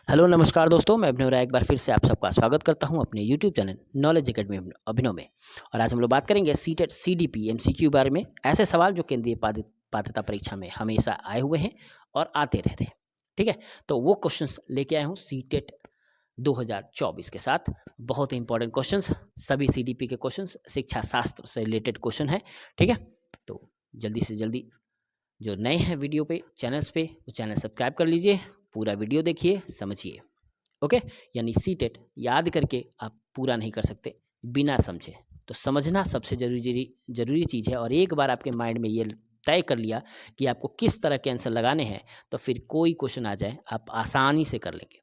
Hello नमस्कार दोस्तों, मैं अभिनव राय एक बार फिर से आप सबका स्वागत करता हूं अपने यूट्यूब चैनल नॉलेज एकेडमी अभिनव में। और आज हम लोग बात करेंगे सीटेट सीडीपी एमसीक्यू बारे में। ऐसे सवाल जो केंद्रीय पात्रता परीक्षा में हमेशा आए हुए हैं और आते रह रहे हैं। ठीक है, तो वो क्वेश्चंस लेके आया हूँ सीटेट 2024 के साथ। बहुत ही इंपॉर्टेंट क्वेश्चंस, सभी सीडीपी के क्वेश्चंस शिक्षा शास्त्र से रिलेटेड क्वेश्चन है। ठीक है, तो जल्दी से जल्दी जो नए हैं वीडियो पे चैनल्स पे, वो चैनल सब्सक्राइब कर लीजिए, पूरा वीडियो देखिए, समझिए। ओके, यानी सीटेट याद करके आप पूरा नहीं कर सकते बिना समझे। तो समझना सबसे जरूरी चीज़ है। और एक बार आपके माइंड में ये तय कर लिया कि आपको किस तरह के आंसर लगाने हैं, तो फिर कोई क्वेश्चन आ जाए आप आसानी से कर लेंगे।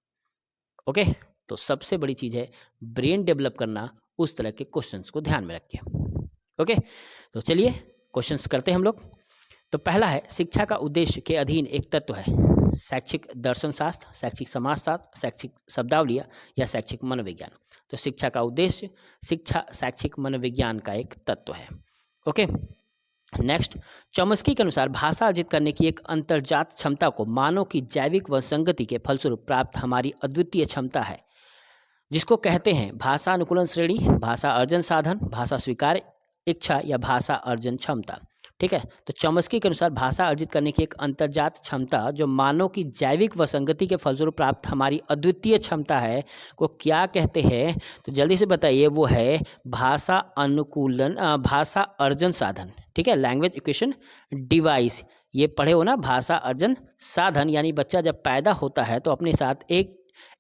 ओके, तो सबसे बड़ी चीज़ है ब्रेन डेवलप करना, उस तरह के क्वेश्चंस को ध्यान में रखिए। ओके, तो चलिए क्वेश्चंस करते हैं हम लोग। तो पहला है, शिक्षा का उद्देश्य के अधीन एक तत्व है शैक्षिक दर्शन शास्त्र, शैक्षिक समाजशास्त्र, शैक्षिक शब्दावली या शैक्षिक मनोविज्ञान। तो शिक्षा का उद्देश्य शिक्षा शैक्षिक मनोविज्ञान का एक तत्व है। ओके, नेक्स्ट, चॉम्स्की के अनुसार भाषा अर्जित करने की एक अंतर्जात क्षमता को मानव की जैविक वंशंगति के फलस्वरूप प्राप्त हमारी अद्वितीय क्षमता है, जिसको कहते हैं भाषा अनुकूलन श्रेणी, भाषा अर्जन साधन, भाषा स्वीकार इच्छा या भाषा अर्जन क्षमता। ठीक है, तो चॉम्स्की के अनुसार भाषा अर्जित करने की एक अंतर्जात क्षमता जो मानव की जैविक वसंगति के फलस्वरूप प्राप्त हमारी अद्वितीय क्षमता है को क्या कहते हैं? तो जल्दी से बताइए, वो है भाषा अनुकूलन, भाषा अर्जन साधन। ठीक है, लैंग्वेज एक्विजिशन डिवाइस। ये पढ़े हो ना, भाषा अर्जन साधन। यानी बच्चा जब पैदा होता है तो अपने साथ एक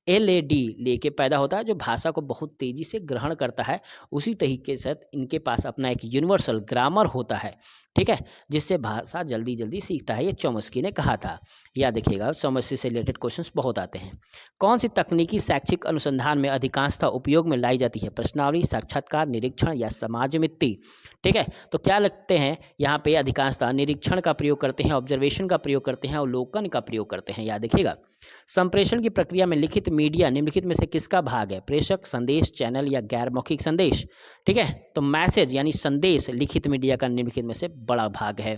LAD लेके पैदा होता है, जो भाषा को बहुत तेज़ी से ग्रहण करता है। उसी तरीके से इनके पास अपना एक यूनिवर्सल ग्रामर होता है। ठीक है, जिससे भाषा जल्दी जल्दी सीखता है। ये चॉम्स्की ने कहा था, याद देखिएगा। चॉम्स्की से रिलेटेड क्वेश्चंस बहुत आते हैं। कौन सी तकनीकी शैक्षिक अनुसंधान में अधिकांशतः उपयोग में लाई जाती है? प्रश्नावली, साक्षात्कार, निरीक्षण या समाज मित्ति। ठीक है, तो क्या लगते हैं यहाँ पे? अधिकांशतः निरीक्षण का प्रयोग करते हैं, ऑब्जर्वेशन का प्रयोग करते हैं, अवलोकन का प्रयोग करते हैं। याद देखिएगा। संप्रेषण की प्रक्रिया में लिखित मीडिया निम्नलिखित में से किसका भाग है? प्रेषक, संदेश, चैनल या गैर मौखिक संदेश। ठीक है, तो मैसेज यानी संदेश लिखित मीडिया का निम्नलिखित में से बड़ा भाग है।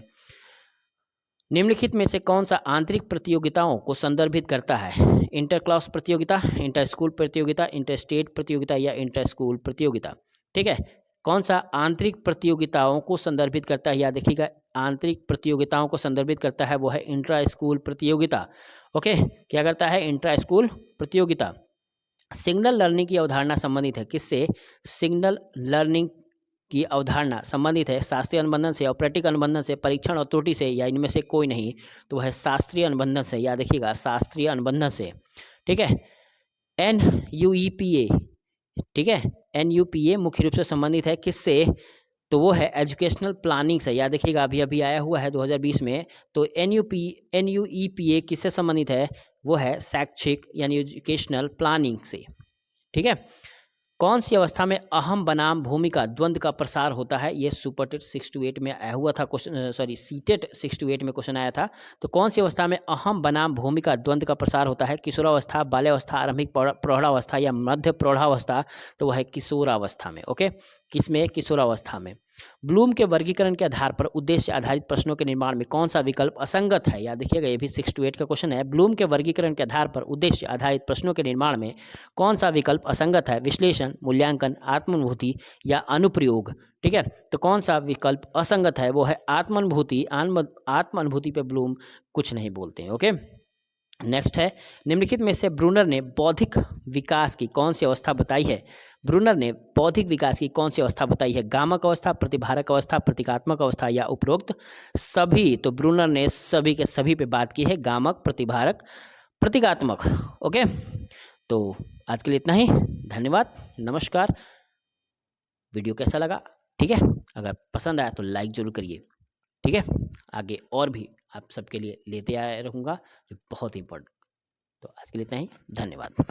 निम्नलिखित में से कौन सा आंतरिक प्रतियोगिताओं को संदर्भित करता है? इंटर क्लास प्रतियोगिता, इंटर स्कूल प्रतियोगिता, इंटर स्टेट प्रतियोगिता या इंटर स्कूल प्रतियोगिता। ठीक है, कौन सा आंतरिक प्रतियोगिताओं को संदर्भित करता है? याद देखिएगा, आंतरिक प्रतियोगिताओं को संदर्भित करता है वो है इंट्रा स्कूल प्रतियोगिता। ओके, क्या करता है? इंट्रा स्कूल प्रतियोगिता। सिग्नल लर्निंग की अवधारणा संबंधित है किससे? सिग्नल लर्निंग की अवधारणा संबंधित है शास्त्रीय अनुबंधन से, ऑपरेटिक अनुबंधन से, परीक्षण और त्रुटि से, या इनमें से कोई नहीं। तो वह शास्त्रीय अनुबंधन से। याद रखिएगा, शास्त्रीय अनुबंधन से। ठीक है, NUEPA। ठीक है, NUPA मुख्य रूप से संबंधित है किससे? तो वो है एजुकेशनल प्लानिंग से। याद रखिएगा, अभी अभी आया हुआ है 2020 में। तो NUEPA किससे संबंधित है? वो है शैक्षिक यानी एजुकेशनल प्लानिंग से। ठीक है, कौन सी अवस्था में अहम बनाम भूमिका द्वंद्व का प्रसार होता है? ये सुपरटेट 6 to 8 में आया हुआ था क्वेश्चन, सॉरी सीटेट 6 to 8 में क्वेश्चन आया था। तो कौन सी अवस्था में अहम बनाम भूमिका द्वंद्व का प्रसार होता है? किशोरावस्था, बाल्यावस्था, आरंभिक प्रौढ़ावस्था या मध्य प्रौढ़ावस्था। तो वह है किशोरावस्था में। ओके, किसमें? किशोरावस्था में। ब्लूम के वर्गीकरण के आधार पर उद्देश्य आधारित प्रश्नों के निर्माण में कौन सा विकल्प असंगत है? याद देखिएगा, ये भी 6 to 8 का क्वेश्चन है। ब्लूम के वर्गीकरण के आधार पर उद्देश्य आधारित प्रश्नों के निर्माण में कौन सा विकल्प असंगत है? विश्लेषण, मूल्यांकन, आत्मानुभूति या अनुप्रयोग। ठीक है, तो कौन सा विकल्प असंगत है? वो है आत्मानुभूति। आत्मानुभूति पे ब्लूम कुछ नहीं बोलते हैं। ओके, नेक्स्ट है, निम्नलिखित में से ब्रूनर ने बौद्धिक विकास की कौन सी अवस्था बताई है? ब्रूनर ने बौद्धिक विकास की कौन सी अवस्था बताई है? गामक अवस्था, प्रतिभारक अवस्था, प्रतीकात्मक अवस्था या उपरोक्त सभी। तो ब्रूनर ने सभी के सभी पे बात की है, गामक, प्रतिभारक, प्रतीकात्मक। ओके, तो आज के लिए इतना ही। धन्यवाद, नमस्कार। वीडियो कैसा लगा? ठीक है, अगर पसंद आया तो लाइक जरूर करिए। ठीक है, आगे और भी आप सबके लिए लेते आया रहूँगा जो बहुत इंपॉर्टेंट। तो आज के लिए इतना ही, धन्यवाद।